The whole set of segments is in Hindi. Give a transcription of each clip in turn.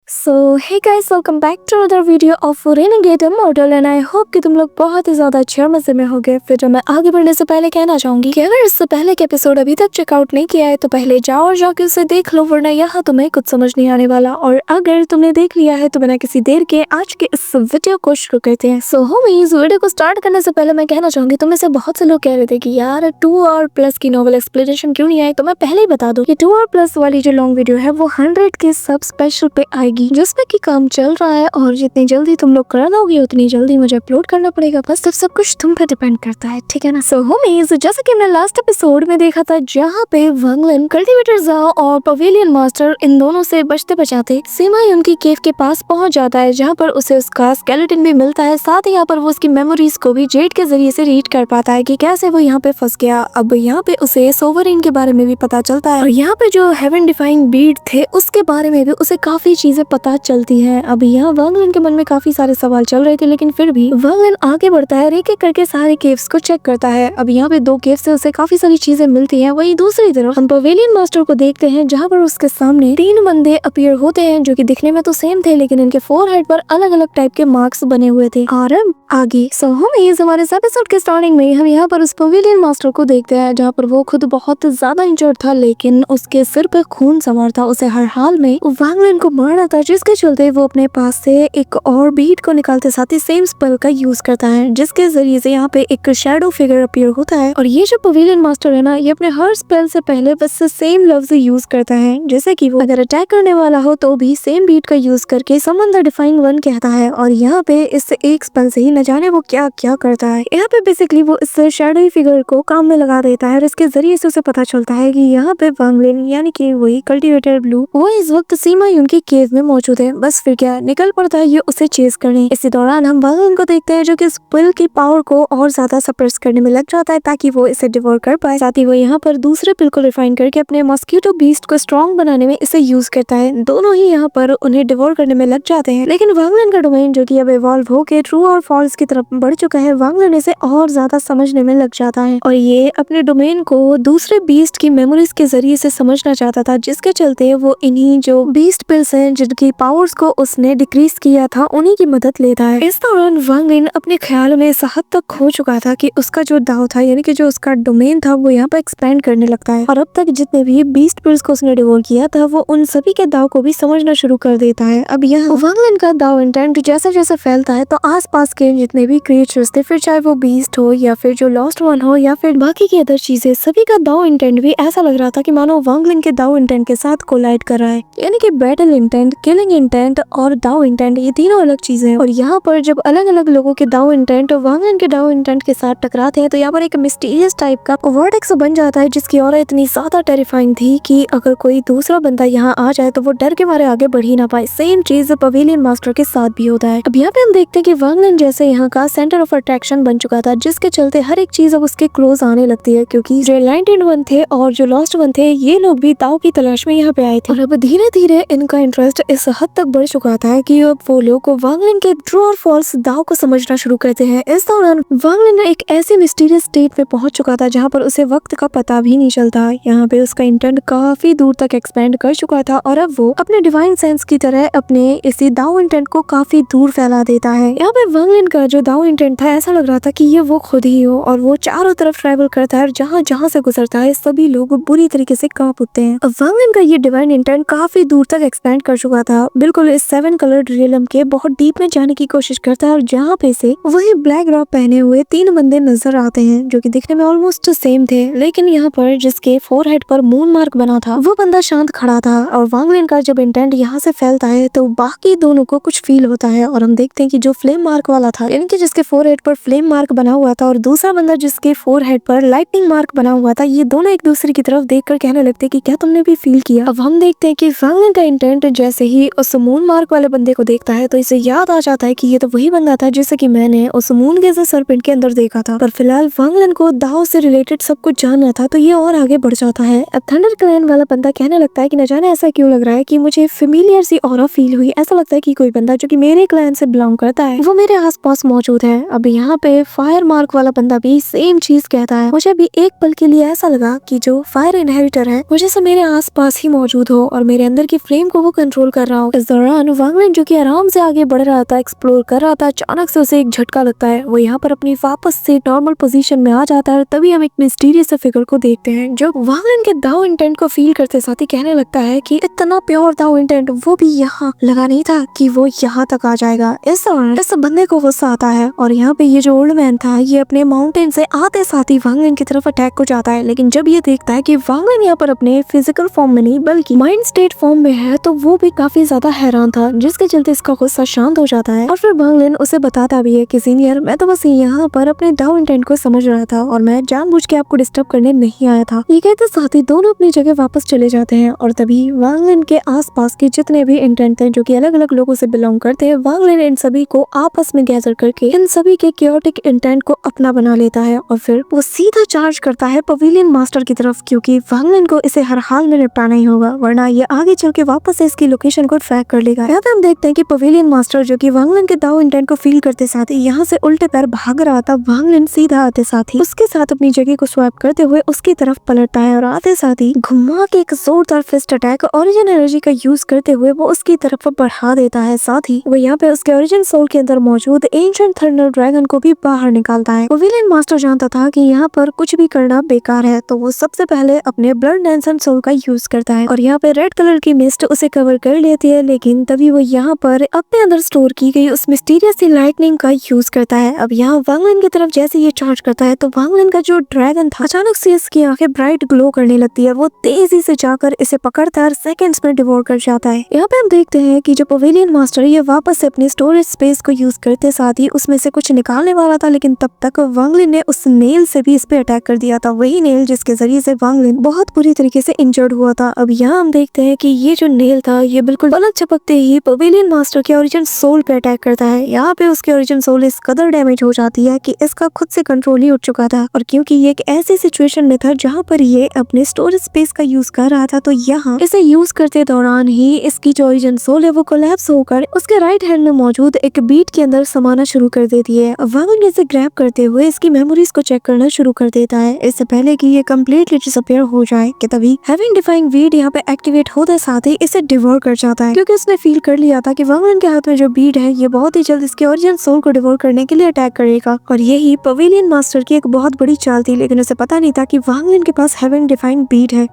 So hey guys, welcome back to other video of Renegade Immortal and I hope कि तुम लोग बहुत ही ज्यादा अच्छे और मजे में होगे। फिर मैं आगे बढ़ने से पहले कहना चाहूंगी कि अगर इससे पहले के एपिसोड अभी तक चेकआउट नहीं किया है तो पहले जाओ और जाके उसे देख लो, वरना यहाँ तुम्हें कुछ समझ नहीं आने वाला। और अगर तुमने देख लिया है तो बिना किसी देर के आज के इस वीडियो को शुरू करते हैं। सो होमीज, वीडियो को स्टार्ट करने से पहले मैं कहना चाहूंगी, तुम में से बहुत से लोग कह रहे थे कि यार 2 आवर प्लस की नॉवल एक्सप्लेनेशन क्यों नहीं आई। तो मैं पहले ही बता दूं कि 2 आवर प्लस वाली जो लॉन्ग वीडियो है वो 100 के सब स्पेशल पे आएगी, जिसमें की काम चल रहा है और जितनी जल्दी तुम लोग कर दोगे उतनी जल्दी मुझे अपलोड करना पड़ेगा। बस सब कुछ तुम पे डिपेंड करता है, ठीक है ना। सो होमीज, जैसा कि हमने लास्ट एपिसोड में देखा था जहाँ पे वांग लिन, कल्टीवेटर जाओ और पवेलियन मास्टर इन दोनों से बचते बचाते सीमाई उनकी केव के पास पहुंच जाता है, जहाँ पर उसे उसका स्केलेटन भी मिलता है। साथ ही यहाँ पर वो उसकी मेमोरीज को भी जेड के जरिए से रीड कर पाता है कि कैसे वो यहाँ पे फंस गया। अब यहाँ पे उसे सोवरेन के बारे में भी पता चलता है और यहाँ पे जो हेवन डिफाइंग बीड थे उसके बारे में भी उसे काफी चीजें पता चलती है। अब यहाँ वांग लिन के मन में काफी सारे सवाल चल रहे थे, लेकिन फिर भी वांग लिन आगे बढ़ता है, एक एक करके सारे केव्स को चेक करता है। अब यहाँ पे 2 केव से उसे काफी सारी चीजें मिलती हैं। वहीं दूसरी तरफ हम पवेलियन मास्टर को देखते हैं, जहाँ पर उसके सामने 3 बंदे अपीयर होते हैं जो कि दिखने में तो सेम थे, लेकिन इनके फोरहेड पर अलग अलग टाइप के मार्क्स बने हुए थे। और अब आगे हमारे एपिसोड के स्टार्टिंग में हम यहाँ पर उस पवेलियन मास्टर को देखते हैं, जहाँ पर वो खुद बहुत ज्यादा इंजर्ड था, लेकिन उसके सिर पे खून सवार था। उसे हर हाल में वांग लिन को मारना था, जिसके चलते वो अपने पास से एक और बीट को निकालते साथ ही सेम स्पेल का यूज करता है, जिसके जरिए से यहाँ पे एक शैडो फिगर अपीयर होता है। और ये जो पवेलियन मास्टर है ना, ये अपने हर स्पेल से पहले बस सेम लफ्ज यूज करता है, जैसे कि वो अगर अटैक करने वाला हो तो भी सेम बीट का यूज करके समन द डिफाइंग वन कहता है। और यहाँ पे इस एक स्पेल से ही न जाने वो क्या क्या करता है। यहाँ पे बेसिकली वो इस शैडो फिगर को काम में लगा देता है और इसके जरिए से उसे पता चलता है कि यहाँ पे वांग लिन यानी कि वही कल्टीवेटर ब्लू वो इस वक्त सीमाई उनकी केव में मौजूद है। बस फिर क्या, निकल पड़ता है ये उसे चेस करने। इसी दौरान हम वांग लिन को देखते हैं जो कि इस पिल की पावर को और ज्यादा सप्रेस करने में लग जाता है ताकि वो इसे डिवोर कर पाए। साथ ही वो यहाँ पर दूसरे पिल को रिफाइन करके अपने मॉस्किटो बीस्ट को स्ट्रॉन्ग बनाने में इसे यूज करता है। दोनों ही यहाँ पर उन्हें डिवोर करने में लग जाते हैं, लेकिन वांग लिन का डोमेन जो कि अब इवॉल्व होकर ट्रू और फॉल्स की तरफ बढ़ चुका है, वांग लिन इसे और ज्यादा समझने में लग जाता है और ये अपने डोमेन को दूसरे बीस्ट की मेमोरीज के जरिए से समझना चाहता था, जिसके चलते वो इन्हीं जो बीस्ट पिल्स हैं जिनकी पावर्स को उसने डिक्रीज किया था उन्हीं की मदद लेता है। इस दौरान वांग लिन अपने ख्याल में इस हद तक खो चुका था कि उसका जो दाव था यानी कि जो उसका डोमेन था वो यहाँ पर एक्सपेंड करने लगता है और अब तक जितने भी बीस्ट पिल्स को उसने डिवोर किया था वो उन सभी के दाव को भी समझना शुरू कर देता है। अब यहाँ वांग लिन का दाव इंटेंट जैसे जैसे फैलता है तो आसपास के जितने भी क्रिएचर्स थे, फिर चाहे वो बीस्ट हो या फिर जो लॉस्ट वन हो या फिर बाकी की अदर चीजें, सभी का दाव इंटेंट भी ऐसा लग रहा था कि मानो वांग लिन के दाव इंटेंट के साथ कोलाइड कर रहा है। यानी कि बैटल इंटेंट, किलिंग इंटेंट और दाव इंटेंट ये तीनों अलग चीजें हैं। और यहाँ पर जब अलग अलग लोगों के दाव इंटेंट वांग लिन के दाव इंटेंट के साथ टकराते हैं तो यहाँ पर एक मिस्टीरियस टाइप का वर्टेक्स बन जाता है, जिसकी ऑरा इतनी ज्यादा टेरिफाइंग थी कि अगर कोई दूसरा बंदा यहाँ आ जाए तो वो डर के मारे आगे बढ़ ही ना पाए। सेम चीज पवेलियन मास्टर के साथ भी होता है। अब यहाँ पे हम देखते हैं कि वांग लिन जैसे यहाँ का सेंटर ऑफ अट्रैक्शन बन चुका था, जिसके चलते हर एक चीज अब उसके क्लोज आने लगती है, क्योंकि जो एनलाइटेंड वन थे और जो लॉस्ट वन थे ये लोग भी दाव की तलाश में यहाँ पे आए थे। और अब धीरे धीरे इनका इंटरेस्ट इस हद तक बढ़ चुका था कि अब वो लोग वांग लिन के ट्रू और फॉल्स दाव को समझना शुरू करते हैं। इस दौरान वांग लिन एक ऐसे मिस्टीरियस स्टेट में पहुंच चुका था जहाँ पर उसे वक्त का पता भी नहीं चलता। यहाँ पे उसका इंटेंट काफी दूर तक एक्सपेंड कर चुका था और अब वो अपने डिवाइन सेंस की तरह अपने इसी दाव इंटेंट को काफी दूर फैला देता है। यहाँ पे वांग लिन का जो दाव इंटेंट था ऐसा लग रहा था कि ये वो खुद ही हो और वो चारों तरफ ट्रैवल करता है और जहाँ जहाँ से गुजरता है सभी लोग बुरी तरीके से कांप उठते हैं। अब वांग लिन का ये डिवाइन इंटेंट काफी दूर तक एक्सपेंड कर चुका था, बिल्कुल इस 7 कलर्ड रियलम के बहुत डीप में जाने की कोशिश करता है और जहाँ पे से वही ब्लैक रॉब पहने हुए 3 बंदे नजर आते हैं जो कि दिखने में ऑलमोस्ट सेम थे, लेकिन यहाँ पर जिसके फोरहेड पर मून मार्क बना था वो बंदा शांत खड़ा था। और वांग लिन का जब इंटेंट यहाँ से फैलता है तो बाकी दोनों को कुछ फील होता है और हम देखते हैं कि जो फ्लेम मार्क वाला था यानी कि जिसके फोरहेड पर फ्लेम मार्क बना हुआ था और दूसरा बंदा जिसके फोरहेड पर लाइटनिंग मार्क बना हुआ था, ये दोनों एक दूसरे की तरफ देखकर कहने लगते हैं कि क्या तुमने भी फील किया। अब हम देखते हैं कि वांग लिन का इंटेंट जैसे ही उस मून मार्क वाले बंदे को देखता है तो इसे याद आ जाता है कि ये तो वही बंदा था जिसे कि मैंने उस मून गेजर सरपेंट के अंदर देखा था। पर फिलहाल वांग लिन को दाव से रिलेटेड सब कुछ जानना था तो ये और आगे बढ़ जाता है। अब थंडर क्लैन वाला बंदा कहने लगता है कि न जाने ऐसा क्यों लग रहा है कि मुझे फेमिलियर सी ऑरा फील हुई, ऐसा लगता है कि कोई बंदा जो कि मेरे क्लैन से बिलोंग करता है वो मेरे आसपास मौजूद है। अब यहाँ पे फायर मार्क वाला बंदा भी सेम चीज कहता है, मुझे भी एक पल के लिए ऐसा लगा कि जो फायर इनहेरिटर है वो जैसे मेरे आसपास ही मौजूद हो और मेरे अंदर की फ्लेम को वो कंट्रोल कर रहा हो। इस दौरान वांगलिन जो कि आराम से आगे बढ़ रहा था, एक्सप्लोर कर रहा था, अचानक से उसे एक झटका लगता है। वो यहाँ पर अपनी वापस से नॉर्मल पोजीशन में आ जाता है। तभी हम एक मिस्टीरियस फिगर को देखते हैं जो वांगलिन के दाव इंटेंट को फील करते साथ ही कहने लगता है कि इतना प्योर दाव इंटेंट वो भी यहाँ लगा नहीं था कि वो यहाँ तक आ जाएगा। इस दौरान इस बंदे को गुस्सा आता है और यहाँ पे ये जो ओल्ड मैन था ये अपने माउंटेन से आते साथ ही वांगलिन की तरफ अटैक को जाता है। लेकिन जब ये देखता है कि वांगलिन यहाँ पर अपने फिजिकल फॉर्म में नहीं बल्कि माइंड स्टेट फॉर्म में है तो वो भी काफी ज्यादा हैरान था, जिसके चलते इसका गुस्सा शांत हो जाता है। और फिर वांगलिन उसे बताता भी है कि सीनियर, मैं तो बस यहाँ पर अपने डाउ इंटेंट को समझ रहा था और मैं जानबूझ के आपको डिस्टर्ब करने नहीं आया था। ये कहते साथ ही दोनों अपनी जगह वापस चले जाते हैं और तभी वांगलिन के आसपास के जितने भी इंटेंट थे जो कि अलग अलग लोगों से बिलोंग करते हैं, वांगलिन इन सभी को आपस में गैदर करके इन सभी के क्योटिक इंटेंट को अपना बना लेता है और फिर वो सीधा चार्ज करता है पवेलियन मास्टर की तरफ, क्योंकि वांगलिन को इसे हर हाल में निपटाना ही होगा वरना ये आगे चल के वापस से इसकी लोकेशन को ट्रैक कर लेगा। यहाँ पे हम देखते हैं कि पवेलियन मास्टर जो कि वांगलिन के दाव इंटेंट को फील करते साथ ही यहाँ से उल्टे पैर भाग रहा था। वांगलिन सीधा आते साथ ही उसके साथ अपनी जगह को स्वैप करते हुए उसकी तरफ पलटता है और आते साथ ही घुमा के एक जोरदार फिस्ट अटैक ओरिजिन एनर्जी का यूज करते हुए वो उसकी तरफ बढ़ा देता है। साथ ही वो यहाँ पे उसके ओरिजिन सोल के अंदर मौजूद एंशिएंट थंडर ड्रैगन को भी बाहर निकालता है। पवेलियन मास्टर जानता था कि यहाँ पर कुछ भी करना बेकार है तो वो सबसे पहले अपने ब्लड डेंसेंट सोल का यूज करता है और यहाँ पे रेड कलर की मिस्ट उसे कवर कर लेती है। लेकिन तभी वो यहाँ पर अपने अंदर स्टोर की गई उस मिस्टीरियस सी लाइटनिंग का यूज करता है। अब यहाँ वांगलिन की तरफ जैसे ये चार्ज करता है तो वांगलिन का जो ड्रैगन था अचानक से इसकी आंखें ब्राइट ग्लो करने लगती है। वो तेजी से जाकर इसे पकड़ता है और सेकंड्स में डिवोर कर जाता है। यहाँ पे हम देखते हैं कि जो पवेलियन मास्टर ये वापस से अपनी स्टोरेज स्पेस को यूज करते साथ ही उसमें से कुछ निकालने वाला था, लेकिन तब तक वांगलिन ने उस नेल से भी इस पे अटैक कर दिया था, वही नेल जिसके जरिए से वांगलिन बहुत बुरी तरीके से इंजर्ड हुआ था। अब यहाँ हम देखते हैं कि ये जो नेल था ये बिल्कुल पलक झपकते ही पवेलियन मास्टर के ओरिजिन सोल पे अटैक करता है। यहाँ पे उसके ओरिजिन सोल इस कदर डैमेज हो जाती है कि इसका खुद से कंट्रोल ही उठ चुका था और क्योंकि ये एक ऐसी सिचुएशन में था जहाँ पर ये अपने स्टोरेज स्पेस का यूज कर रहा था तो यहाँ इसे यूज करते दौरान ही इसकी जो ओरिजिन सोल है वो कोलैप्स होकर उसके राइट हैंड में मौजूद एक बीट के अंदर समाना शुरू कर देती है। वांगलिन इसे ग्रैब करते हुए इसकी मेमोरीज को चेक करना शुरू कर देता है इससे पहले कि ये कम्प्लीटली डिसअपीयर हो जाए कि तभी हेवन डिफाइंग बीट यहाँ पे एक्टिवेट होते साथ ही इसे डिवोर कर जाता है, क्योंकि उसने फील कर लिया था कि वांगलिन के हाथ में जो बीट है ये बहुत ही जल्द इसके ओरिजिन सोल को डिवोर करने के लिए अटैक करेगा और यही पवेलियन मास्टर की एक बहुत बड़ी चाल थी। लेकिन उसे पता नहीं था कि वांगलिन के पास हेवन डिफाइंग बीट है,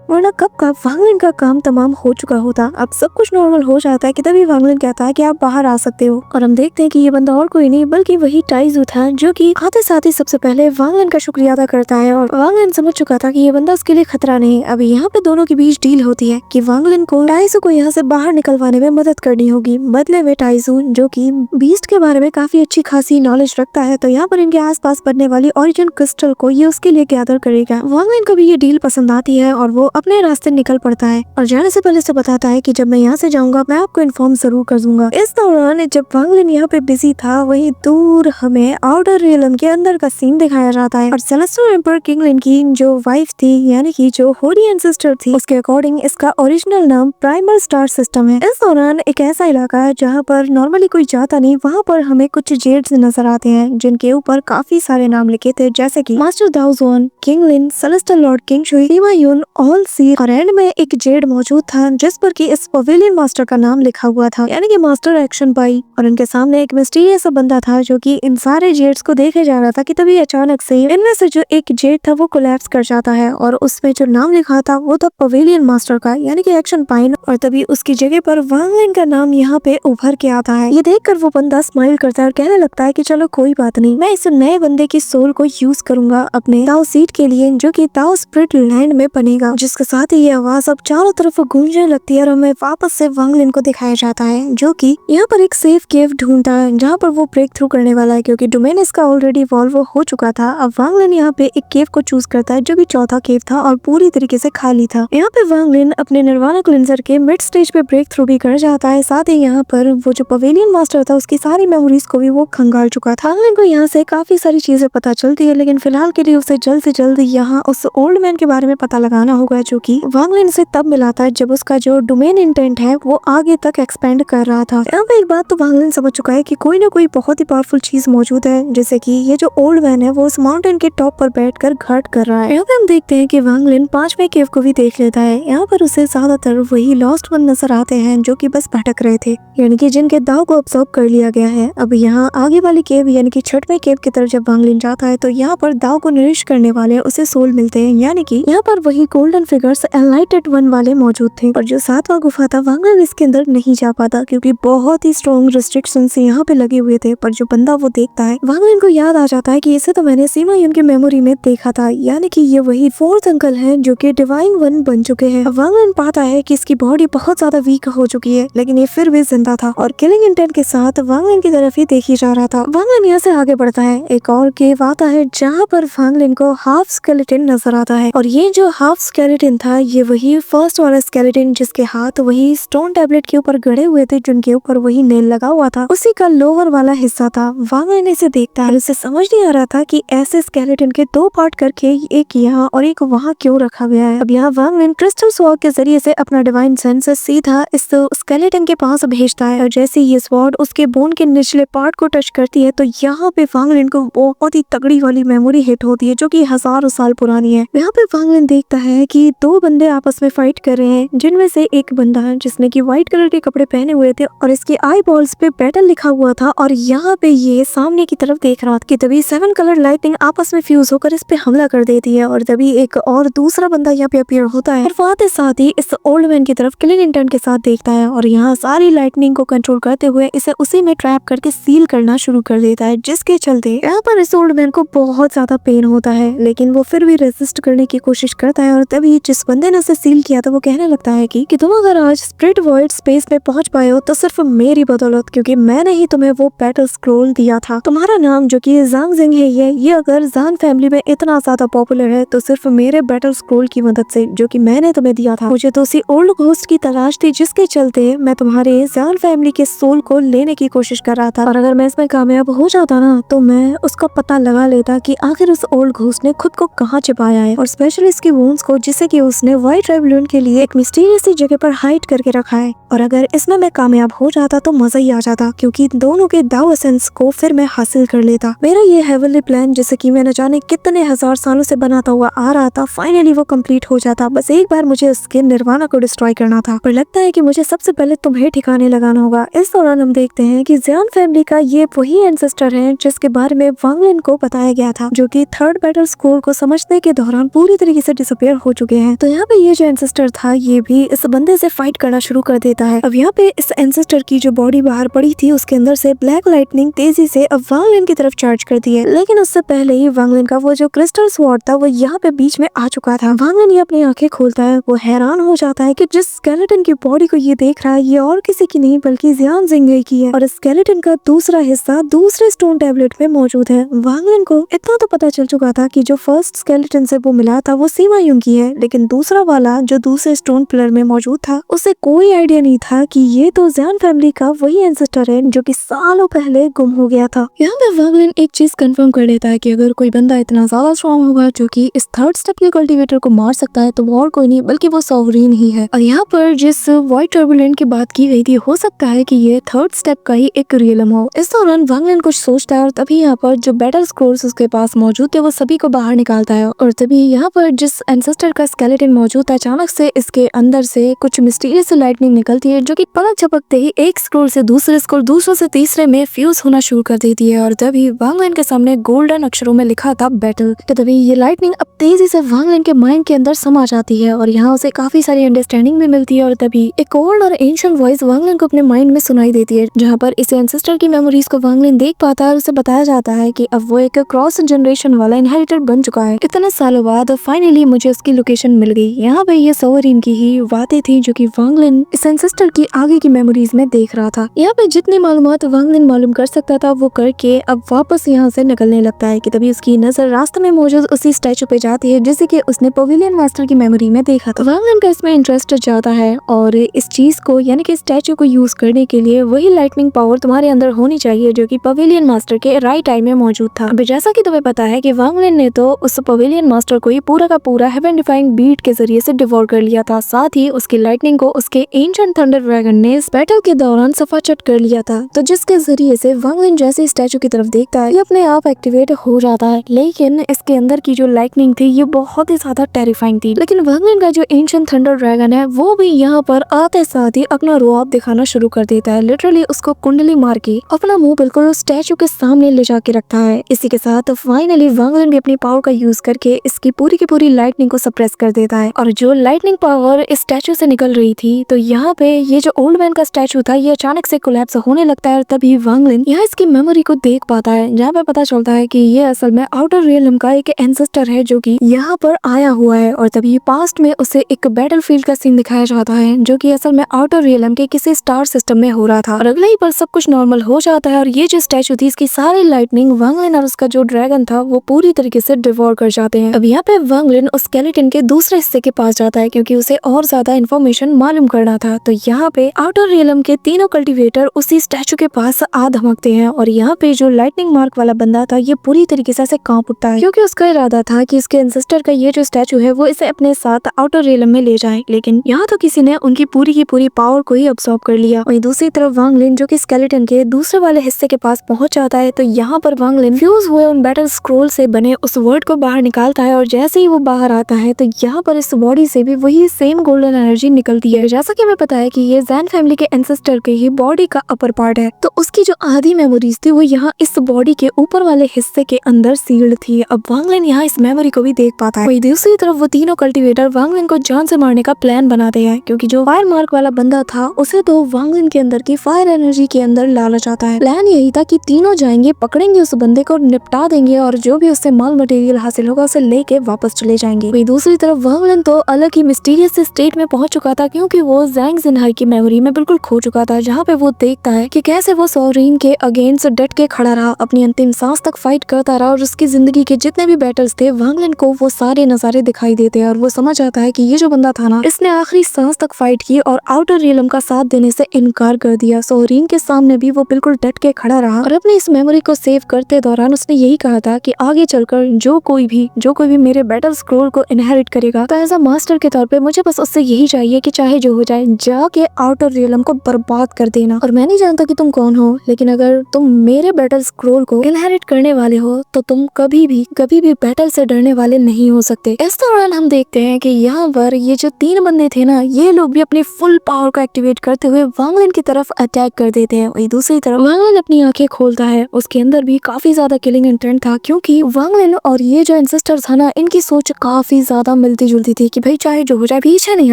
वरना कब का वांगलिन का काम तमाम हो चुका होता। अब सब कुछ नॉर्मल हो जाता है कि तभी वांगलिन कहता है कि आप बाहर आ सकते हो और हम देखते हैं कि ये बंदा और कोई नहीं बल्कि वही टाइजू था जो कि आते साथ ही सबसे पहले वांगलिन का शुक्रिया अदा करता है और वांगलिन समझ चुका था कि ये बंदा उसके लिए खतरा नहीं। अब यहाँ पे दोनों के बीच डील होती है कि वांगलिन को टाइजू को यहाँ से बाहर निकलवाने में मदद करनी होगी। बदले में टाइजू जो की बीस्ट के बारे में काफी अच्छी खासी नॉलेज रखता है तो यहाँ पर इनके आस पास बनने वाली ओरिजिन क्रिस्टल को ये उसके लिए गैदर करेगा। वांगलिन को भी ये डील पसंद आती है और वो अपने रास्ते निकल पड़ता है और जाने से पहले से बताता है कि जब मैं यहाँ से जाऊंगा मैं आपको इन्फॉर्म जरूर कर दूंगा। इस दौरान जब वांगलिन यहाँ पे बिजी था वहीं दूर हमें आउटर रियलम के अंदर का सीन दिखाया जाता है और सेलेस्टियल एम्पर किंगलिन की जो वाइफ थी यानी कि जो होरियन सिस्टर थी उसके अकॉर्डिंग इसका ओरिजिनल नाम प्राइमल स्टार सिस्टम है। इस दौरान एक ऐसा इलाका है जहाँ पर नॉर्मली कोई जाता नहीं, वहाँ पर हमें कुछ जेड्स नजर आते हैं जिनके ऊपर काफी सारे नाम लिखे थे जैसे की master Daozun, Qinglin, celestial lord king Shui, हिमायून, ऑल सी और एंड में एक जेड मौजूद था जिस पर कि इस पवेलियन मास्टर का नाम लिखा हुआ था यानी कि मास्टर एक्शन बाई। और इनके सामने एक मिस्टीरियस बंदा था जो कि इन सारे जेड्स को देखे जा रहा था कि तभी अचानक से इनमें से जो एक जेड था वो कोलैप्स कर जाता है और उसमें जो नाम लिखा था वो था पवेलियन मास्टर का यानी कि एक्शन पाइन और तभी उसकी जगह पर वांगलिन का नाम यहाँ पे उभर के आता है। ये देखकर वो बंदा स्माइल करता है और कहने लगता है कि चलो कोई बात नहीं, मैं इस नए बंदे की सोल को यूज करूंगा अपने ताओ सीट के लिए जो कि ताओ स्पिरिट लैंड में बनेगा। जिसके साथ ही ये आवाज अब चारों तरफ गूंजने लगती है और हमें वापस से वांगलिन को दिखाया जाता है जो कि यहाँ पर एक सेफ केव ढूंढता है जहाँ पर वो ब्रेक थ्रू करने वाला है क्योंकि डोमेन इसका ऑलरेडी इवॉल्व हो चुका था। अब वांगलिन यहाँ पे एक केव को चूज करता है जो कि चौथा केव था और पूरी तरीके से खाली था। यहाँ पे वांगलिन अपने निर्वाणा क्लिंजर के मिड स्टेज पे ब्रेक थ्रू भी कर जाता है। साथ ही यहाँ पर वो जो पवेलियन मास्टर था उसकी सारी मेमोरीज को भी वो खंगाल चुका था। वांगलिन को यहाँ से काफी सारी चीजें पता चलती है लेकिन फिलहाल के लिए उसे जल्द से जल्द यहाँ उस ओल्ड मैन के बारे में पता लगाना होगा है जो कि वांग लिन से तब मिला था जब उसका जो डोमेन इंटेंट है वो आगे तक एक्सपेंड कर रहा था। यहाँ पे एक बात तो वांग लिन समझ चुका है कि कोई ना कोई बहुत ही पावरफुल चीज मौजूद है, जैसे कि ये जो ओल्ड मैन है वो उस माउंटेन के टॉप पर बैठकर घाट कर रहा है। यहाँ पे हम देखते हैं कि वांग लिन 5वें केव को भी देख लेता है। यहाँ पर उसे ज्यादातर वही लॉस्ट वन नजर आते हैं जो कि बस भटक रहे थे, यानी कि जिनके दाव को अब्सॉर्ब कर लिया गया है। अब यहाँ आगे वाली केव यानी कि 6वें केव की तरफ जब वांग लिन जाता है तो यहाँ पर दाव को निरिश करने वाले उसे सोल मिलते हैं, यानी कि यहाँ पर वही गोल्डन फिगर्स एनलाइटेड वन वाले मौजूद थे। और जो 7वां गुफा था वांग लिन इसके अंदर नहीं जा पाता क्योंकि बहुत ही स्ट्रॉन्ग रिस्ट्रिक्शंस यहाँ पे लगे हुए थे। पर जो बंदा वो देखता है वांग लिन को याद आ जाता है कि इसे तो मैंने सीमा युन की मेमोरी में देखा था, यानी कि ये वही 4th अंकल हैं जो कि डिवाइन वन बन चुके हैं। अब वांग लिन पाता है कि इसकी बॉडी बहुत ज्यादा वीक हो चुकी है लेकिन ये फिर भी जिंदा था और किलिंग इंटेंट के साथ वांग लिन की तरफ ही देखी जा रहा था। वांग लिन यहाँ से आगे बढ़ता है। एक और केव आता है जहाँ पर वांग लिन को हाफ स्केलेटन नजर आता है और ये जो हाफ स्केलेटन था ये वही फर्स्ट वाला स्केलेटन जिसके हाथ वही स्टोन टैबलेट के ऊपर गड़े हुए थे, जिनके ऊपर वही नेल लगा हुआ था, उसी का लोअर वाला हिस्सा था। वांग लिन इसे देखता है, उसे समझ नहीं आ रहा था कि ऐसे स्केलेटन के 2 पार्ट करके एक यहाँ और एक वहाँ क्यों रखा गया है। अब यहाँ वांग लिन क्रिस्टल स्वॉर्ड के जरिए से अपना डिवाइन सेंस सीधा इस स्केलेटन के पास भेजता है और जैसे ये स्वॉर्ड उसके बोन के निचले पार्ट को टच करती है तो यहाँ पे वांग लिन को बहुत ही तगड़ी वाली मेमोरी हिट होती है जो कि हजारों साल पुरानी है। यहाँ पे वांग लिन देखता है कि 2 बंदे आपस में फाइट कर रहे हैं, जिनमें से एक बंदा है जिसने की व्हाइट कलर के कपड़े पहने हुए थे और इसके आई बॉल्स पे बैटल लिखा हुआ था और यहाँ पे ये सामने की तरफ देख रहा था कि तभी 7 कलर लाइटिंग आपस में फ्यूज होकर इस पे हमला कर देती है और तभी एक और दूसरा बंदा यहाँ पे अपीयर होता है और वहाँ साथ ही इस ओल्ड मैन की तरफ किलिंग इंटेंट के साथ देखता है और यहाँ सारी लाइटनिंग को कंट्रोल करते हुए इसे उसी में ट्रैप करके सील करना शुरू कर देता है, जिसके चलते यहाँ पर इस ओल्ड मैन को बहुत ज्यादा पेन होता है लेकिन वो फिर भी रेजिस्ट करने की कोशिश करता है। और तभी जिस बंदे ने उसे सील किया था वो कहने लगता है कि तुम अगर आज स्प्लिट वर्ल्ड स्पेस में पहुंच पाए हो तो सिर्फ मेरी बदौलत, क्योंकि मैंने ही तुम्हें वो बैटल स्क्रोल दिया था। तुम्हारा नाम जो कि ज़ांग जिंग है ये अगर ज़ान फैमिली में इतना ज्यादा पॉपुलर है तो सिर्फ मेरे बैटल स्क्रोल की मदद से जो कि मैंने तुम्हें दिया था। मुझे तो उसी ओल्ड घोस्ट की तलाश थी जिसके चलते मैं तुम्हारे ज़ान फैमिली के सोल को लेने की कोशिश कर रहा था और अगर मैं इसमें कामयाब हो जाता ना तो मैं उसका पता लगा लेता कि आखिर उस ओल्ड घोस्ट ने खुद को कहाँ छिपाया है और स्पेशली इसकी वुंड्स को जिसे कि उसने व्हाइट ट्राइब्यून के लिए एक मिस्टीरियस सी जगह पर हाइड करके रखा है। और अगर इसमें मैं कामयाब हो जाता तो मजा ही आ जाता क्योंकि दोनों के दाव एसेंस को फिर मैं हासिल कर लेता। मेरा ये हेवनली प्लान जैसे कि मैं न जाने कितने हजार सालों से बनाता हुआ आ रहा था, फाइनली वो कंप्लीट हो जाता। बस एक बार मुझे उसके निर्वाणा को डिस्ट्रॉय करना था। पर लगता है कि मुझे सबसे पहले तुम्हें ठिकाने लगाना होगा। इस दौरान हम देखते हैं कि ज़ियान फैमिली का ये वही एंसेस्टर है जिसके बारे में वांग लिन को बताया गया था, जो कि 3rd बैटल स्क्रोल को समझने के दौरान पूरी तरीके से डिसअपियर हो चुके हैं। तो यहाँ पे ये जो एंसेस्टर था ये भी इस बंदे से फाइट करना शुरू कर देता है। अब यहाँ पे इस एंसेस्टर की जो बॉडी बाहर पड़ी थी उसके अंदर से ब्लैक लाइटनिंग तेजी से अब वांग लिन की तरफ चार्ज करती है, लेकिन उससे पहले ही वांग लिन का वो जो क्रिस्टल स्वॉर्ड था वो यहाँ पे बीच में आ चुका था। वांग लिन अपनी आंखें खोलता है, वो हैरान हो जाता है कि जिस स्केलेटन की बॉडी को ये देख रहा है ये और किसी की नहीं बल्कि ज़ियान जिंग की है और स्केलेटन का दूसरा हिस्सा दूसरे स्टोन टैबलेट में मौजूद है। वांग लिन को इतना तो पता चल चुका था कि जो फर्स्ट स्केलेटन से वो मिला था वो सीमा युन की है, लेकिन दूसरा वाला जो दूसरे स्टोन पिलर में मौजूद था उसे कोई आइडिया नहीं था कि ये तो ज़ियान फैमिली का वही एंसेस्टर है जो कि सालों पहले गुम हो गया था। यहाँ पे वांग लिन एक चीज कंफर्म कर लेता है कि अगर कोई बंदा इतना ज्यादा स्ट्रॉन्ग होगा जो कि इस 3rd स्टेप के कल्टीवेटर को मार सकता है तो वो और कोई नहीं बल्कि वो सोवरेन ही है। और यहाँ पर जिस व्हाइट टर्बुलेंट की बात की गई थी हो सकता है कि ये 3rd स्टेप का ही एक रियलम हो। इस दौरान वांग लिन कुछ सोचता है और तभी यहाँ पर जो बैटल स्क्रोल्स उसके पास मौजूद थे वो सभी को बाहर निकालता है और तभी यहाँ पर जिस एंसेस्टर का स्केलेटन मौजूद था अचानक से इसके अंदर से कुछ मिस्टीरियस लाइटनिंग निकलती है जो कि पलक झपकते ही एक स्क्रोल से दूसरे स्क्रोल, दूसरे से तीसरे में फ्यूज होना शुरू कर देती है और तभी वांग लिन के सामने गोल्डन अक्षरों में लिखा था बैटल। तो तभी ये लाइटनिंग अब तेजी से वांग लिन के माइंड के अंदर समा जाती है और यहाँ उसे काफी सारी अंडरस्टैंडिंग भी मिलती है और तभी एक ओल्ड और एंशिएंट वॉइस वांग लिन को अपने माइंड में सुनाई देती है जहाँ पर इस एंसेस्टर की मेमोरीज को वांग लिन देख पाता है और उसे बताया जाता है कि अब वो एक क्रॉस जनरेशन वाला इनहेरिटर बन चुका है। इतने सालों बाद फाइनली मुझे उसकी लोकेशन मिल गई। यहाँ पे ये सोवरेन की ही बातें थी जो कि वांग लिन इस एंसेस्टर की आगे की मेमोरीज में देख रहा था। यहाँ पे जितनी मालूमात वांग लिन मालूम कर सकता था वो करके अब वापस यहाँ से निकलने लगता है कि तभी उसकी नजर रास्ते में मौजूद उसी स्टैचू पे जाती है जिसे कि उसने पवेलियन मास्टर की मेमोरी में देखा था। वांग लिन का इसमें इंटरेस्ट जाता है और इस चीज को यानी कि स्टैचू को यूज करने के लिए वही लाइटनिंग पावर तुम्हारे अंदर होनी चाहिए जो कि पवेलियन मास्टर के राइट आई में मौजूद था। अब जैसा कि तुम्हें पता है कि वांग लिन ने तो उस पवेलियन मास्टर को ही पूरा का पूरा हेवन डिफाइंग बीट के जरिए से डिवोर कर लिया था। साथ ही उसकी लाइटनिंग को उसके एंशिएंट थंडर ड्रैगन ने इस बैटल के दौरान सफाचट कर लिया था, तो जिसके जरिए से वांग लिन जैसे स्टैचू की तरफ देखता है ये अपने आप एक्टिवेट हो जाता है। लेकिन इसके अंदर की जो लाइटनिंग थी ये बहुत ही ज्यादा टेरिफाइंग थी। लेकिन वांग लिन का जो एंशिएंट थंडर ड्रैगन है वो भी यहाँ पर आते साथ ही अपना रुआब दिखाना शुरू कर देता है। लिटरली उसको कुंडली मार के अपना मुंह बिल्कुल उस स्टैचू के सामने ले जाके रखता है। इसी के साथ फाइनली वांग लिन भी अपनी पावर का यूज करके इसकी पूरी की पूरी लाइटनिंग को सप्रेस कर देता है। और जो लाइटनिंग पावर इस स्टैचू से निकल रही थी, तो यहाँ पे ये जो ओल्ड मैन का स्टैचू था ये अचानक से कोलैप्स होने लगता है। और तभी वांग लिन यहाँ इसकी मेमोरी को देख पाता है, जहाँ पे पता चलता है कि ये असल में आउटर रियलम का एक एंसेस्टर है जो कि यहाँ पर आया हुआ है। और तभी पास्ट में उसे एक बैटलफील्ड का सीन दिखाया जाता है जो कि असल में आउटर रियलम के किसी स्टार सिस्टम में हो रहा था। और अगले ही पर सब कुछ नॉर्मल हो जाता है और ये जो स्टैचू थी इसकी सारी लाइटनिंग वांग लिन और उसका जो ड्रैगन था वो पूरी तरीके से डिवोर कर जाते हैं। अब यहाँ पे वांग लिन उस स्केलेटन के दूसरे हिस्से के पास जाता है क्योंकि उसे और ज्यादा इन्फॉर्मेशन मालूम करना था। तो यहाँ पे आउटर रियलम के तीनों कल्टीवेटर उसी स्टैचू के पास आ धमकते हैं और यहाँ पे जो लाइटनिंग मार्क वाला बंदा था ये पूरी तरीके से कांप उठता है क्योंकि उसका इरादा था कि इसके एंसेस्टर का ये जो स्टैचू है वो इसे अपने साथ आउटर रियलम में ले जाए। लेकिन यहाँ तो किसी ने उनकी पूरी की पूरी पावर को ही अब्सॉर्ब कर लिया। वहीं दूसरी तरफ वांग लिन जो कि स्केलेटन के दूसरे वाले हिस्से के पास पहुंच जाता है, तो यहाँ पर वांग लिन फ्यूज हुए उन बैटल स्क्रोल से बने उस वर्ड को बाहर निकालता है और जैसे ही वो बाहर आता है तो यहाँ पर इस बॉडी से भी वही सेम गोल्डन एनर्जी निकलती है। जैसा कि हमें पता है कि ये जैन फैमिली के एंसेस्टर के ही बॉडी का अपर पार्ट है, तो उसकी जो आधी मेमोरीज थी वो यहाँ इस बॉडी के ऊपर वाले हिस्से के अंदर सील्ड थी। अब वांग लिन यहाँ इस मेमोरी को भी देख पाता है। वहीं दूसरी तरफ वो तीनों कल्टीवेटर वांग लिन को जान से मारने का प्लान बनाते हैं क्योंकि जो फायर मार्क वाला बंदा था उसे तो वांग लिन के अंदर की फायर एनर्जी के अंदर लाना चाहता है। प्लान यही था कि तीनों जाएंगे, पकड़ेंगे उस बंदे को, निपटा देंगे और जो भी उससे माल मटेरियल हासिल होगा उसे लेके वापस चले जाएंगे। वहीं दूसरी तरफ वांग लिन तो अलग ही मिस्टीरियस स्टेट में पहुंच चुका था क्योंकि वो ज़ैंग जिनहाई की मेमोरी में बिल्कुल खो चुका था, जहाँ पे वो देखता है कि कैसे वो सोवरेन के अगेंस्ट डट के खड़ा रहा, अपनी अंतिम सांस तक फाइट करता रहा और उसकी जिंदगी के जितने भी बैटल्स थे वांग लिन को वो सारे नजारे दिखाई देते हैं और वो समझ आता है कि ये जो बंदा था ना इसने आखिरी सांस तक फाइट की और आउटर रियलम का साथ देने से इनकार कर दिया। सोवरेन के सामने भी वो बिल्कुल डट के खड़ा रहा और अपनी इस मेमोरी को सेव करते दौरान उसने यही कहा था कि आगे चलकर जो कोई भी मेरे बैटल स्क्रोल को इनहेरिट करेगा तो एज अ मास्टर के तौर पे मुझे बस उससे यही चाहिए कि चाहे जो हो जाए जाके आउटर रियलम को बर्बाद कर देना। और मैं नहीं जानता कि तुम कौन हो, लेकिन अगर तुम मेरे बैटल स्क्रोल को इनहेरिट करने वाले हो तो तुम कभी भी बैटल से डरने वाले नहीं हो सकते। इस दौरान हम देखते हैं कि यहाँ पर ये जो तीन बंदे थे ना ये लोग भी अपनी फुल पावर को एक्टिवेट करते हुए वांग लिन की तरफ अटैक कर देते हैं। वही दूसरी तरफ वांग लिन अपनी आंखें खोलता है, उसके अंदर भी काफी ज्यादा किलिंग इंटेंट था क्योंकि वांग लिन और ये जो एंसेस्टर था ना इनकी सोच काफी ज्यादा मिलती जुलती थी कि भाई चाहे जो हो जाए पीछे नहीं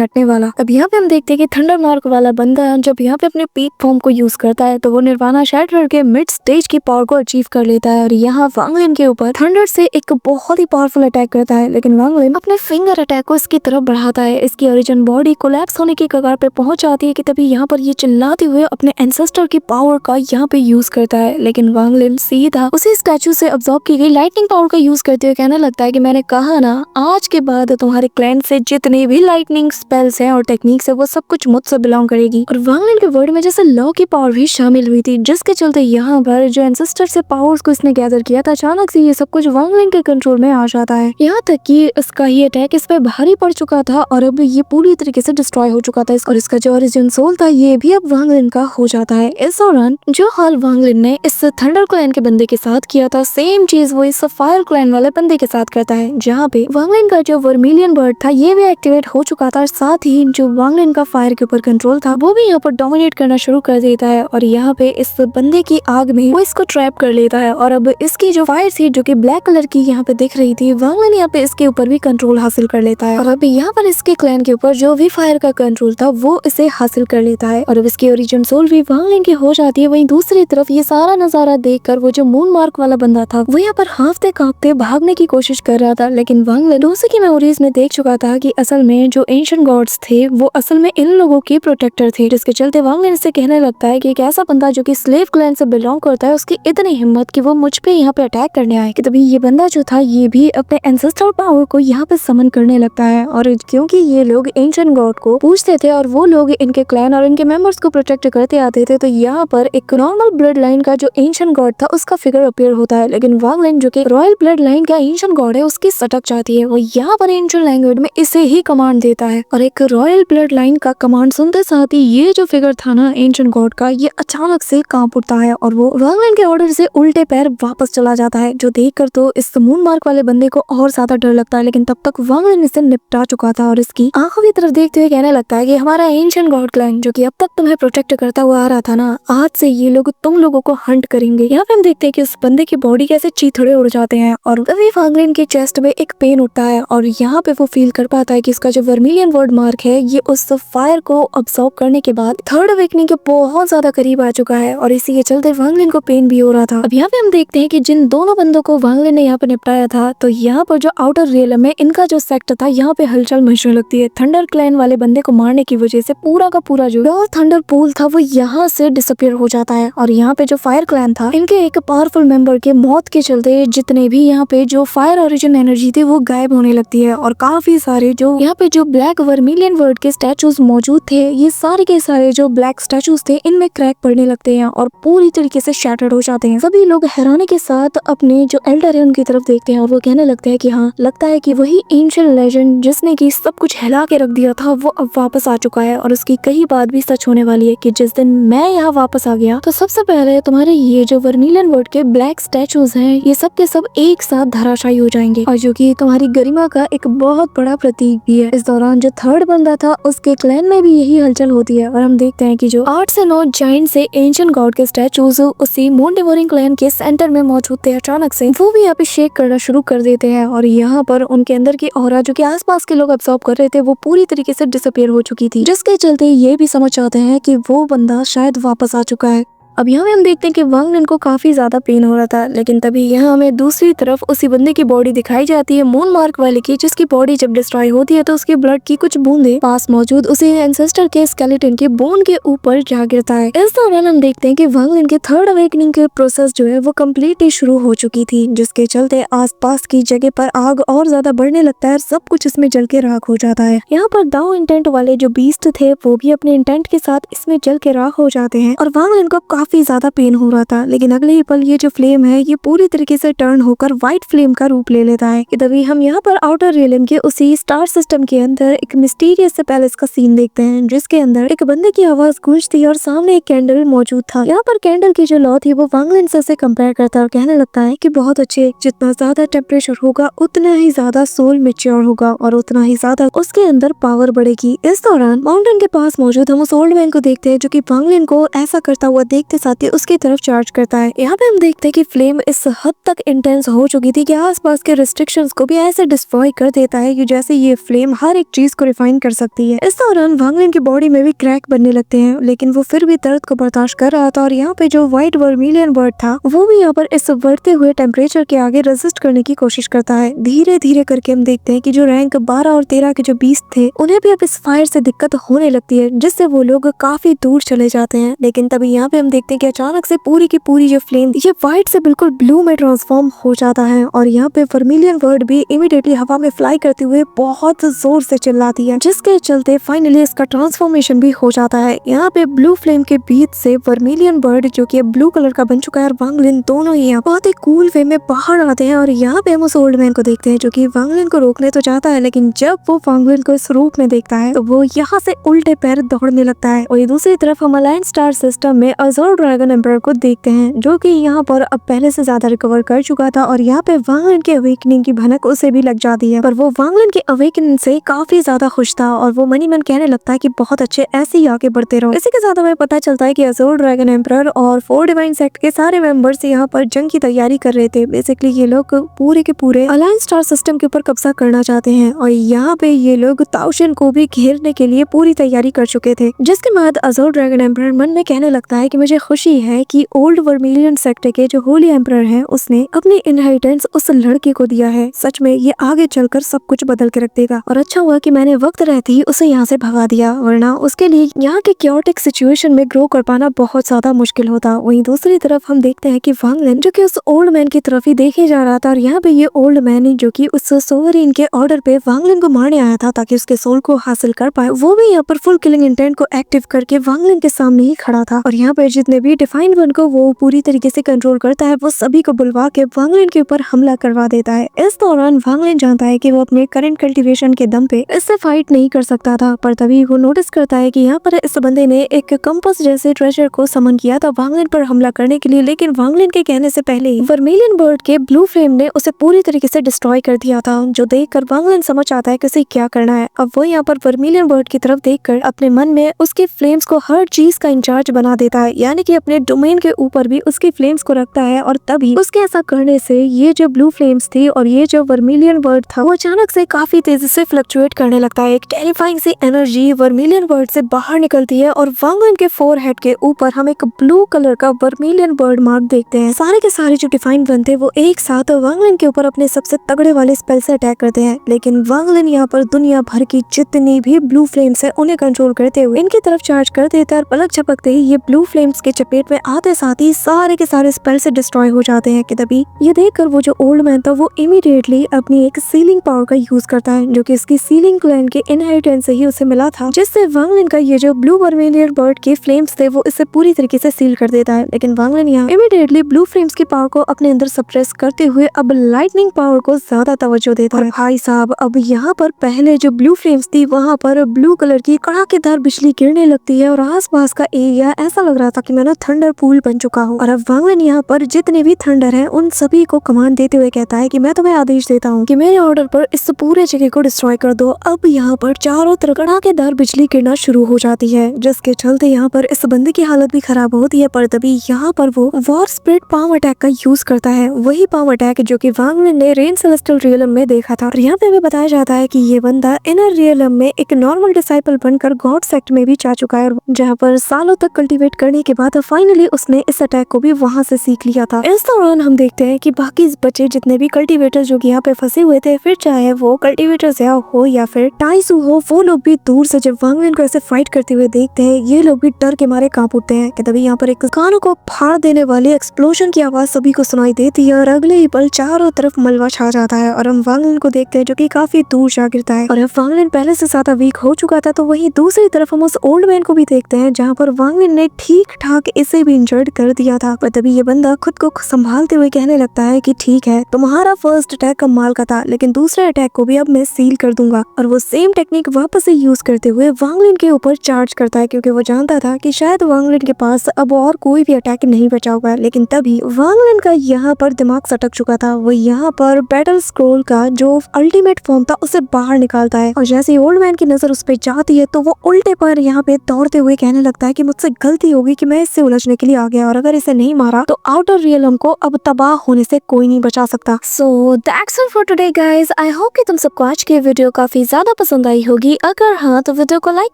हटने वाला। अब यहाँ पे हम देखते हैं कि थंडर मार्क वाला बंदा जब यहाँ पे अपने पीक फॉर्म को यूज करता है तो वो निर्वाणा शैटरर के मिड स्टेज की पावर को अचीव कर लेता है और यहाँ वांग लिन के ऊपर थंडर से एक बहुत ही पावरफुल अटैक करता है। लेकिन वांग लिन अपने फिंगर अटैक को इसकी तरफ बढ़ाता है, इसकी ओरिजिन बॉडी कोलैप्स होने की कगार पे पहुंच जाती है कि तभी यहाँ पर ये चिल्लाते हुए अपने एंसेस्टर की पावर का यहाँ पे यूज करता है। लेकिन वांग लिन सीधा उसी स्टैचू से अब्सॉर्ब की गई लाइटनिंग पावर का यूज करते हुए कहने लगता है कि मैंने कहा ना आज के बाद तुम्हारे क्लैन से जितने भी लाइटनिंग स्पेल्स हैं और टेक्निक्स है वो सब कुछ मुझसे बिलोंग करेगी। और वांग लिन के वर्ड में जैसे लॉ की पावर भी शामिल हुई थी, जिसके चलते यहाँ पर जो एंसेस्टर से पावर्स को इसने गैदर किया था अचानक से ये सब कुछ वांग लिन के कंट्रोल में आ जाता है। यहाँ तक कि इसका ये अटैक इस पे भारी पड़ चुका था और अब ये पूरी तरीके से डिस्ट्रॉय हो चुका था और इसका जो ओरिजिन सोल था ये भी अब वांग लिन का हो जाता है। इस दौरान जो हाल वांग लिन ने इस थंडर क्लैन के बंदे के साथ किया था सेम चीज वो इस फायर क्लैन वाले बंदे के साथ करता है, जहाँ पे वांग लिन का जो वर्मिलियन बर्ड था ये भी एक्टिवेट हो चुका था और साथ ही जो वांग लिन का फायर के ऊपर कंट्रोल था वो भी यहाँ पर डोमिनेट करना शुरू कर देता है और यहाँ पे इस बंदे की आग में वो इसको ट्रैप कर लेता है। और अब इसकी जो फायर थी जो कि ब्लैक कलर की यहाँ पे दिख रही थी वांग लिन यहाँ पे इसके ऊपर भी कंट्रोल हासिल कर लेता है और अब यहाँ पर इसके क्लैन के ऊपर जो भी फायर का कंट्रोल था वो इसे हासिल कर लेता है और अब इसकी ओरिजिन सोल भी वांग लिन की हो जाती है। वहीं दूसरी तरफ ये सारा नजारा देखकर वो जो मून मार्क वाला बंदा था वो यहाँ पर हाफते कांपते भागने की कोशिश कर रहा था, लेकिन वांग लिन दूसरे की मेमोरीज में देख चुका था कि असल में जो एंशिएंट गॉड्स थे वो असल में इन लोगों के प्रोटेक्टर थे, जिसके चलते वांग लिन इससे कहने लगता है कि एक ऐसा बंदा जो कि स्लेव क्लैन से बिलोंग करता है उसकी इतनी हिम्मत कि वो मुझ पे यहाँ पे अटैक करने आए। कि तभी ये बंदा जो था ये भी अपने एंसेस्ट्रल पावर को यहाँ पे समन करने लगता है और क्योंकि ये लोग एंशिएंट गॉड को पूछते थे और वो लोग इनके क्लैन और इनके मेंबर्स को प्रोटेक्ट करते आते थे, तो यहाँ पर एक नॉर्मल ब्लड लाइन का जो एंशिएंट गॉड था उसका फिगर अपीयर होता है। लेकिन वांग लिन जो कि रॉयल ब्लड लाइन का एंशिएंट गॉड है उसकी सटक जाती है। वो यहाँ पर इन एंशिएंट लैंग्वेज में इसे ही कमांड देता है। और एक रॉयल ब्लड लाइन का कमांड सुनते साथ ही ये जो फिगर था ना एंशिएंट गॉड का, ये अचानक से कांप उठता है और वो वांग लिन के ऑर्डर से उल्टे पैर वापस चला जाता है, जो देखकर तो इस मून मार्क वाले बंदे को और ज्यादा डर लगता है। लेकिन तब तक वांग लिन इसे निपटा चुका था और इसकी आंखों की तरफ देखते हुए कहने लगता है कि हमारा एंशिएंट गॉड क्लैन जो कि अब तक तुम्हें प्रोटेक्ट करता हुआ आ रहा था ना, आज से ये लोग तुम लोगों को हंट करेंगे। यहाँ पे हम देखते हैं कि उस बंदे की बॉडी कैसे चीथड़े उड़ जाते हैं और तभी वांग लिन के चेस्ट में एक पेन उठता है और यहाँ पे वो फील कर पाता है कि इसका जो वर्मिलियन वर्ड मार्क है ये उस फायर को अब्सॉर्ब करने के बाद थर्ड अवेकनिंग के बहुत ज्यादा करीब आ चुका है और इसी के चलते वांग लिन को पेन भी हो रहा था। अब यहाँ पे हम देखते हैं कि जिन दोनों बंदों को वांग लिन ने यहाँ पे निपटाया था, तो यहाँ पर जो आउटर रियलम में इनका जो सेक्टर था यहाँ पे हलचल मचने लगती है। थंडर क्लैन वाले बंदे को मारने की वजह से पूरा का पूरा जो थंडर पूल था वो यहाँ से डिसअपियर हो जाता है और यहाँ पे जो फायर क्लैन था इनके एक पावरफुल मेंबर के मौत के चलते जितने भी यहाँ पे जो फायर ओरिजिन एनर्जी थी वो गायब होने लगती है और काफी सारे जो यहाँ पे जो ब्लैक वर्मिलियन वर्ड के स्टैचूज मौजूद थे, ये सारे के सारे जो ब्लैक स्टैचूज थे इनमें क्रैक पड़ने लगते हैं और पूरी तरीके से शैटर्ड हो जाते हैं। सभी लोग हैरानी के साथ अपने जो एल्डर है उनकी तरफ देखते हैं और वो कहने लगते हैं कि हाँ, लगता है कि वही एंशिएंट लेजेंड जिसने की सब कुछ हिला के रख दिया था वो अब वापस आ चुका है और उसकी कई बात भी सच होने वाली है कि जिस दिन मैं यहाँ वापस आ गया तो सबसे पहले तुम्हारे ये जो वर्मिलियन वर्ड के ब्लैक स्टैचूज हैं ये सब के सब एक साथ धराशायी हो जाएंगे और जो कि तुम्हारी गरिमा का एक बहुत बड़ा प्रतीक भी है। इस दौरान जो थर्ड बंदा था उसके क्लैन में भी यही हलचल होती है और हम देखते हैं कि जो 8 से 9 जाइंट से एंशिएंट गॉड के स्टैचूज उसी मून डिवोरिंग क्लैन के सेंटर में मौजूद थे, अचानक से वो भी यहाँ पे शेक करना शुरू कर देते हैं और यहाँ पर उनके अंदर की ऑरा जो कि आसपास के लोग अब्सॉर्ब कर रहे थे वो पूरी तरीके से डिसअपियर हो चुकी थी, जिसके चलते ये भी समझ आते हैं कि वो बंदा शायद वापस आ चुका है। अब यहाँ पे हम देखते हैं कि वांग लिन को काफी ज्यादा पेन हो रहा था, लेकिन तभी यहाँ हमें दूसरी तरफ उसी बंदे की बॉडी दिखाई जाती है मून मार्क वाले की, जिसकी बॉडी जब डिस्ट्रॉय होती है तो उसके ब्लड की कुछ बूंदे पास मौजूद उसी एंसेस्टर के स्केलेटन के बोन के ऊपर जा गिरता है। इस दौरान हम देखते हैं कि वांग लिन के थर्ड अवेकनिंग के प्रोसेस जो है वो कम्प्लीटली शुरू हो चुकी थी, जिसके चलते आसपास की जगह पर आग और ज्यादा बढ़ने लगता है, सब कुछ इसमें जल के राख हो जाता है। यहाँ पर दाओ इंटेंट वाले जो बीस्ट थे वो भी अपने इंटेंट के साथ इसमें जल के राख हो जाते हैं और वांग लिन को काफी ज्यादा पेन हो रहा था, लेकिन अगले ही पल ये जो फ्लेम है ये पूरी तरीके से टर्न होकर व्हाइट फ्लेम का रूप ले लेता है। तभी हम यहाँ पर आउटर रियलम के उसी स्टार सिस्टम के अंदर एक मिस्टीरियस से पैलेस का सीन देखते हैं, जिसके अंदर एक बंदे की आवाज गूंजती है और सामने एक कैंडल मौजूद था। यहाँ पर कैंडल की जो लौ थी वो वांग लिन से कंपेयर करता है और कहने लगता है कि बहुत अच्छे, जितना ज्यादा टेम्परेचर होगा उतना ही ज्यादा सोल मैच्योर होगा और उतना ही ज्यादा उसके अंदर पावर बढ़ेगी। इस दौरान माउंटेन के पास मौजूद हम उस ओल्ड मैन को देखते हैं जो कि वांग लिन को ऐसा करता हुआ देखते साथ ही उसकी तरफ चार्ज करता है। यहाँ पे हम देखते हैं कि फ्लेम इस हद तक इंटेंस हो चुकी थी कि आसपास के रिस्ट्रिक्शंस को भी ऐसे डिस्ट्रॉय कर देता है कि जैसे ये फ्लेम हर एक चीज को रिफाइन कर सकती है। इस दौरान वांग लिन की बॉडी में भी क्रैक बनने लगते हैं, लेकिन वो फिर भी दर्द को बर्दाश्त कर रहा था और यहाँ पे जो व्हाइट वर्मिलियन वर्ड था वो भी यहाँ पर इस बढ़ते हुए टेम्परेचर के आगे रेजिस्ट करने की कोशिश करता है। धीरे धीरे करके हम देखते हैं कि जो रैंक 12 और 13 के जो बीस्ट थे उन्हें भी अब इस फायर से दिक्कत होने लगती है, जिससे वो लोग काफी दूर चले जाते हैं। लेकिन तभी यहाँ पे हम देखते हैं कि अचानक से पूरी की पूरी जो फ्लेम ये व्हाइट से बिल्कुल ब्लू में ट्रांसफॉर्म हो जाता है और यहाँ पे वर्मिलियन वर्ड भी इमीडिएटली हवा में फ्लाई करते हुए बहुत जोर से चिल्लाती है, जिसके चलते फाइनली इसका ट्रांसफॉर्मेशन भी हो जाता है। यहाँ पे ब्लू फ्लेम के बीच से वर्मिलियन वर्ड जो कि ब्लू कलर का बन चुका है और वांग लिन दोनों ही यहाँ बहुत ही कूल वे में बाहर आते हैं और यहाँ पे हम उस ओल्ड मैन को देखते हैं जो कि वांग लिन को रोकने तो चाहता है, लेकिन जब वो वांग लिन को इस रूप में देखता है तो वो यहाँ से उल्टे पैर दौड़ने लगता है। और दूसरी तरफ हम अलायंस स्टार सिस्टम में अज़ोर ड्रैगन एम्परर को देखते हैं जो कि यहाँ पर अब पहले से ज्यादा रिकवर कर चुका था और यहाँ पे वांग लिन के अवेकनिंग की भनक उसे भी लग जाती है, पर वो वांग लिन के अवेकनिंग से काफी ज्यादा खुश था और वो मनी मन कहने लगता है कि बहुत अच्छे, ऐसे ही आगे बढ़ते रहो। इसी के साथ हमें पता चलता है कि अज़ोर ड्रैगन एम्परर और 4 डिवाइन सेक्ट के सारे मेंबर्स यहाँ पर जंग की तैयारी कर रहे थे। बेसिकली ये लोग पूरे के पूरे अलायंस स्टार सिस्टम के ऊपर कब्जा करना चाहते हैं और यहाँ पे ये लोग ताओशिन को भी घेरने के लिए पूरी तैयारी कर चुके थे, जिसके बाद अज़ोर ड्रैगन एम्परर मन में कहने लगता है कि मुझे खुशी है कि ओल्ड वर्मिलियन सेक्ट के जो होली एम्परर है उसने अपनी इनहेरिटेंस उस लड़के को दिया है। सच में ये आगे चलकर सब कुछ बदल के रख देगा और अच्छा हुआ कि मैंने वक्त रहते ही उसे यहाँ से भगा दिया, वरना उसके लिए यहाँ के क्योटिक सिचुएशन में ग्रो कर पाना बहुत ज्यादा मुश्किल होता। वहीं दूसरी तरफ हम देखते हैं कि वांग लिन जो कि उस ओल्ड मैन की तरफ ही देखे जा रहा था और यहाँ पे ये ओल्ड मैन जो कि उस सोवरीन के ऑर्डर पे वांग लिन को मारने आया था ताकि उसके सोल को हासिल कर पाए, वो भी यहाँ पर फुल किलिंग इंटेंट को एक्टिव करके वांग लिन के सामने ही खड़ा था। और यहाँ पे जितने जितने भी डिफाइन वन को वो पूरी तरीके से कंट्रोल करता है, वो सभी को बुलवा के वांग लिन के ऊपर हमला करवा देता है। इस दौरान वांग लिन जानता है कि वो अपने करंट कल्टीवेशन के दम पे इससे फाइट नहीं कर सकता था, पर तभी वो नोटिस करता है कि यहाँ पर इस बंदे ने एक कंपास जैसे ट्रेजर को समन किया था वांग लिन पर हमला करने के लिए, लेकिन वांग लिन के कहने से पहले ही वर्मिलियन बर्ड के ब्लू फ्लेम ने उसे पूरी तरीके से डिस्ट्रॉय कर दिया था, जो देखकर वांग लिन समझ आता है कि उसे क्या करना है। अब वो यहाँ पर वर्मिलियन बर्ड की तरफ देखकर अपने मन में उसके फ्लेम्स को हर चीज का इंचार्ज बना देता है, यानी कि अपने डोमेन के ऊपर भी उसकी फ्लेम्स को रखता है। और तभी उसके ऐसा करने से ये जो ब्लू फ्लेम्स थी और ये जो वर्मिलियन बर्ड था वो अचानक से काफी तेजी से फ्लक्चुएट करने लगता है। एक टेरिफाइंग सी एनर्जी वर्मिलियन बर्ड से बाहर निकलती है और वांग लिन के फोरहेड के ऊपर हम एक ब्लू कलर का वर्मिलियन बर्ड मार्क देखते हैं। सारे के सारे जो डिफाइन वन थे वो एक साथ वांग लिन के ऊपर अपने सबसे तगड़े वाले स्पेल से अटैक करते हैं, लेकिन वांग लिन यहाँ पर दुनिया भर की जितनी भी ब्लू फ्लेम्स है उन्हें कंट्रोल करते हुए इनकी तरफ चार्ज कर देता है और पलक झपकते ही ये ब्लू फ्लेम्स के चपेट में आते साथ ही सारे के सारे स्पेल से डिस्ट्रॉय हो जाते हैं। कि तभी ये देखकर वो जो ओल्ड मैन था वो इमीडिएटली अपनी एक सीलिंग पावर का यूज करता है, जो कि इसकी सीलिंग क्लैन के इनहेरिटेंस से ही उसे मिला था, जिससे वांग लिन का ये जो ब्लू वर्मिलियन बर्ड के फ्लेम्स थे वो इसे पूरी तरीके से सील कर देता है। लेकिन वांग लिन यहाँ इमीडिएटली ब्लू फ्लेम्स की पावर को अपने अंदर सप्रेस करते हुए अब लाइटनिंग पावर को ज्यादा तवज्जो देता है। भाई साहब, अब यहाँ पर पहले जो ब्लू फ्लेम्स थी वहाँ पर ब्लू कलर की कड़ाकेदार बिजली गिरने लगती है और आसपास का एरिया ऐसा लग रहा था कि मैं थंडर पूल बन चुका हूँ। और अब वांग लिन यहाँ पर जितने भी थंडर हैं उन सभी को कमांड देते हुए कहता है कि मैं तुम्हें आदेश देता हूँ कि मेरे ऑर्डर पर इस पूरे जगह को डिस्ट्रॉय कर दो। अब यहाँ पर चारों तरफ कड़ाकेदार बिजली गिरना शुरू हो जाती है, जिसके चलते यहाँ पर इस बंदे की हालत भी खराब होती है। पर तभी यहाँ पर वो वॉर स्पिरिट पाम अटैक का यूज करता है, वही पाम अटैक जो कि वांग लिन ने रेन सेलेस्टियल रियलम में देखा था। और यहाँ पे हमें बताया जाता है कि ये बंदा इनर रियलम में एक नॉर्मल डिसाइपल बनकर गॉड सेक्ट में भी जा चुका है, जहाँ पर सालों तक कल्टीवेट करने के बाद फाइनली उसने इस अटैक को भी वहाँ से सीख लिया था। इस दौरान हम देखते हैं कि बाकी बचे जितने भी कल्टीवेटर्स जो कि यहाँ पे फंसे हुए थे, फिर चाहे वो कल्टीवेटर्स हो या फिर टाइसू हो, वो लोग भी दूर से जब वांग लिन को ऐसे फाइट करते हुए देखते हैं ये लोग भी डर के मारे कांप उठते हैं। कि तभी यहाँ पर एक कानों को फाड़ देने वाली एक्सप्लोजन की आवाज सभी को सुनाई देती है और अगले ही पल चारों तरफ मलबा छा जाता है और हम वांग लिन को देखते हैं जो कि काफी दूर जा गिरता है। और अब वांग लिन पहले से ज्यादा वीक हो चुका था, तो वहीं दूसरी तरफ हम उस ओल्ड मैन को भी देखते हैं जहाँ पर वांग लिन ने ठीक ठाक इसे भी इंजर्ड कर दिया था। पर तभी ये बंदा खुद को संभालते हुए कहने लगता है कि ठीक है, तुम्हारा फर्स्ट अटैक कमाल का था, लेकिन दूसरे अटैक को भी अब मैं सील कर दूंगा। और वो सेम टेक्निक वापस से यूज करते हुए वांग लिन के ऊपर चार्ज करता है, क्योंकि वो जानता था कि शायद वांग लिन के पास अब और कोई भी अटैक नहीं बचा होगा। लेकिन तभी वांग लिन का यहाँ पर दिमाग सटक चुका था। वो यहाँ पर बैटल स्क्रोल का जो अल्टीमेट फॉर्म था उसे बाहर निकालता है और जैसे ओल्ड मैन की नजर उस पर जाती है तो वो उल्टे पर यहाँ पे दौड़ते हुए कहने लगता है कि मुझसे गलती होगी कि मैं इससे उलझने के लिए आ गया, और अगर इसे नहीं मारा तो आउटर रियलम को अब तबाह होने से कोई नहीं बचा सकता। So that's all for today guys. I hope कि तुम सबको आज की वीडियो काफी ज्यादा पसंद आई होगी। अगर हाँ तो वीडियो को लाइक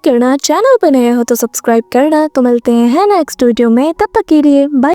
करना, चैनल पर नए हो तो सब्सक्राइब करना। तो मिलते हैं नेक्स्ट वीडियो में, तब तक के लिए बाय।